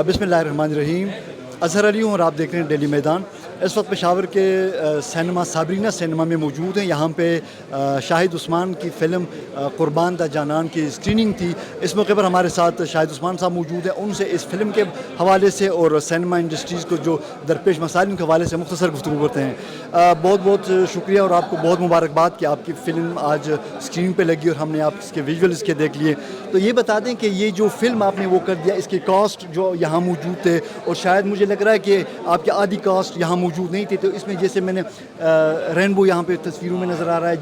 बिस्मिल्लाहिर्रहमानिर्रहीम। अज़हर अली हूँ और आप देख रहे हैं डेली मैदान। इस वक्त पेशावर के सिनेमा साबरीना सिनेमा में मौजूद हैं। यहाँ पे शाहिद उस्मान की फ़िल्म कुर्बान दा जानान की स्क्रीनिंग थी। इस मौके पर हमारे साथ शाहिद उस्मान साहब मौजूद हैं। उनसे इस फ़िल्म के हवाले से और सिनेमा इंडस्ट्रीज़ को जो दरपेश मसाइल के हवाले से मुख्तसर गुफ्तगू करते हैं। बहुत बहुत शुक्रिया और आपको बहुत मुबारकबाद कि आपकी फ़िल्म आज स्क्रीन पे लगी और हमने आप इसके विजुअल इसके देख लिए। तो ये बता दें कि ये जो फ़िल्म आपने वो कर दिया, इसके कास्ट जो यहाँ मौजूद थे और शायद मुझे लग रहा है कि आपके आधी कास्ट यहाँ मौजूद नहीं थे, तो इसमें जैसे मैंने रेनबो यहाँ पे तस्वीरों में नज़र आ रहा है,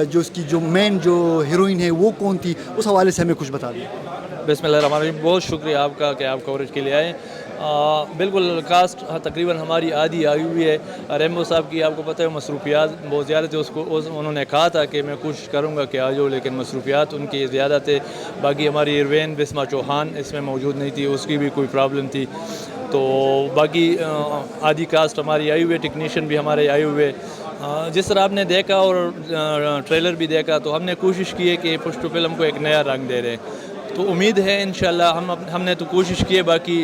जो इसकी जो मेन जो हीरोइन है वो कौन थी, उस हवाले से हमें कुछ बता दें। बिस्मिल्लाहिर्रहमानिर्रहीम। बहुत शुक्रिया आपका कि आप कवरेज के लिए आए। बिल्कुल कास्ट तकरीबन हमारी आधी आई हुई है। रेम्बो साहब की आपको पता है मसरूफियात बहुत ज़्यादा थे। उन्होंने कहा था कि मैं कोशिश करूँगा कि आ जाओ, लेकिन मसरूफियात उनकी ज़्यादा थे। बाकी हमारी हीरोइन बिस्मा चौहान इसमें मौजूद नहीं थी, उसकी भी कोई प्रॉब्लम थी। तो बाकी आधी कास्ट हमारी आई हुई है, टेक्नीशियन भी हमारे आए हुए। जिस तरह आपने देखा और ट्रेलर भी देखा, तो हमने कोशिश की है कि पुष्टू फिल्म को एक नया रंग दे रहे हैं। तो उम्मीद है इंशाल्लाह हमने तो कोशिश की है। बाकी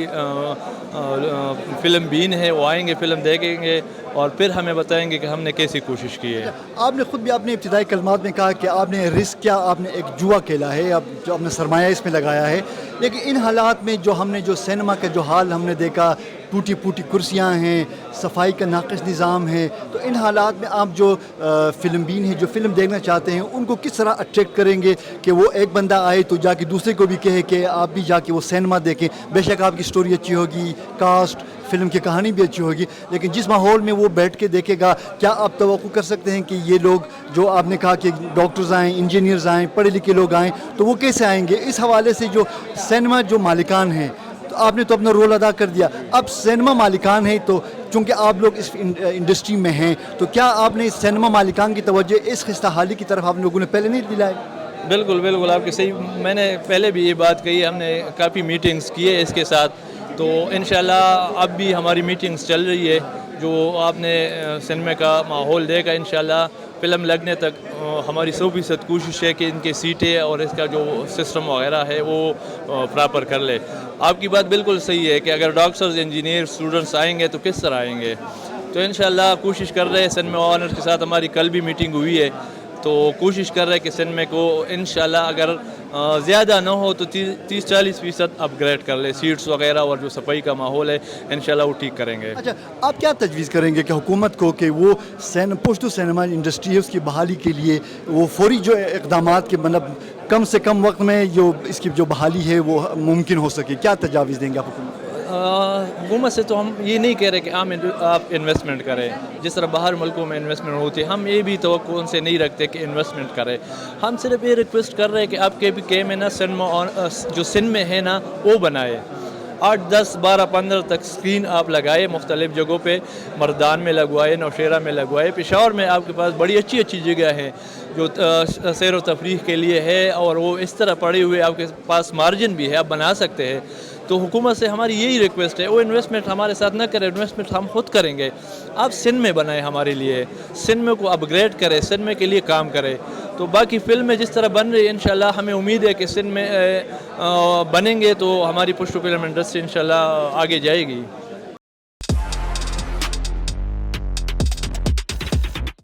फ़िल्म बीन है, वो आएंगे, फ़िल्म देखेंगे और फिर हमें बताएंगे कि हमने कैसी कोशिश की है। आपने ख़ुद भी अपने इब्तिदाई कलमात में कहा कि आपने रिस्क किया, आपने एक जुआ खेला है, जो आपने सरमाया इसमें लगाया है। लेकिन इन हालात में जो हमने जो सिनेमा का जो हाल हमने देखा, टूटी फूटी कुर्सियाँ हैं, सफाई का नाक़िस निज़ाम है, तो इन हालात में आप जो फ़िल्म बीन है, जो फ़िल्म देखना चाहते हैं, उनको किस तरह अट्रैक्ट करेंगे कि वो एक बंदा आए तो जाके दूसरे को भी कहे कि आप भी जाके वो सिनेमा देखें। बेशक आपकी स्टोरी अच्छी होगी, कास्ट फ़िल्म की कहानी भी अच्छी होगी, लेकिन जिस माहौल में वो बैठ के देखेगा, क्या आप तवक्कुह कर सकते हैं कि ये लोग जो आपने कहा कि डॉक्टर्स आएँ, इंजीनियर्स आएँ, पढ़े लिखे लोग आएँ, तो वो कैसे आएंगे? इस हवाले से जो सिनेमा जो मालिकान हैं, तो आपने तो अपना रोल अदा कर दिया, अब सिनेमा मालिकान है, तो चूँकि आप लोग इस इंडस्ट्री में हैं, तो क्या आपने सिनेमा मालिकान की तवज्जो इस खस्ता हाली की तरफ आप लोगों ने पहले नहीं दिलाई? बिल्कुल बिल्कुल, आपकी सही। मैंने पहले भी ये बात कही, हमने काफ़ी मीटिंग्स की है इसके साथ। तो इंशाल्लाह अब भी हमारी मीटिंग्स चल रही है। जो आपने सिनेमा का माहौल देखा, इंशाल्लाह फ़िल्म लगने तक हमारी 100% कोशिश है कि इनके सीटें और इसका जो सिस्टम वगैरह है वो प्रॉपर कर ले। आपकी बात बिल्कुल सही है कि अगर डॉक्टर्स, इंजीनियर, स्टूडेंट्स आएंगे तो किस तरह आएंगे। तो इंशाल्लाह कोशिश कर रहे हैं। सिनेमा ऑनर्स के साथ हमारी कल भी मीटिंग हुई है, तो कोशिश कर रहे हैं कि सिनेमा को इंशाल्लाह अगर ज़्यादा ना हो तो 30-40% अपग्रेड कर ले। सीट्स वगैरह और जो सफाई का माहौल है इंशाल्लाह वो ठीक करेंगे। अच्छा, आप क्या तजवीज़ करेंगे कि हुकूमत को कि वो पुश्तो सिनेमा इंडस्ट्री है उसकी बहाली के लिए वो फौरी जो इक़दामात के मतलब कम से कम वक्त में जो इसकी जो बहाली है वो मुमकिन हो सके, क्या तजावीज़ देंगे आप हुकूमत? हुकूमत से तो हम ये नहीं कह रहे कि आप इन्वेस्टमेंट करें जिस तरह बाहर मुल्कों में इन्वेस्टमेंट होती है। हम ये भी तवक्को उनसे नहीं रखते कि इन्वेस्टमेंट करें। हम सिर्फ ये रिक्वेस्ट कर रहे हैं कि आपके भी के में ना सिनेमा जो सिनेमा है ना वो बनाए। 8, 10, 12, 15 तक स्क्रीन आप लगाए मुख्तलिफ़ जगहों पे। मर्दान में लगवाए, नौशेरा में लगवाए, पेशावर में आपके पास बड़ी अच्छी अच्छी जगह है जो सैर व तफरीह के लिए है, और वो इस तरह पड़े हुए आपके पास मार्जिन भी है, आप बना सकते हैं। तो हुकूमत से हमारी यही रिक्वेस्ट है, वो इन्वेस्टमेंट हमारे साथ न करें, इन्वेस्टमेंट हम खुद करेंगे। आप सिनेमा बनाएं हमारे लिए, सिनेमा को अपग्रेड करें, सिनेमा के लिए काम करें। तो बाकी फिल्में जिस तरह बन रही है इंशाल्लाह हमें उम्मीद है कि सिनेमा बनेंगे तो हमारी पुश्तो फिल्म इंडस्ट्री इंशाल्लाह आगे जाएगी।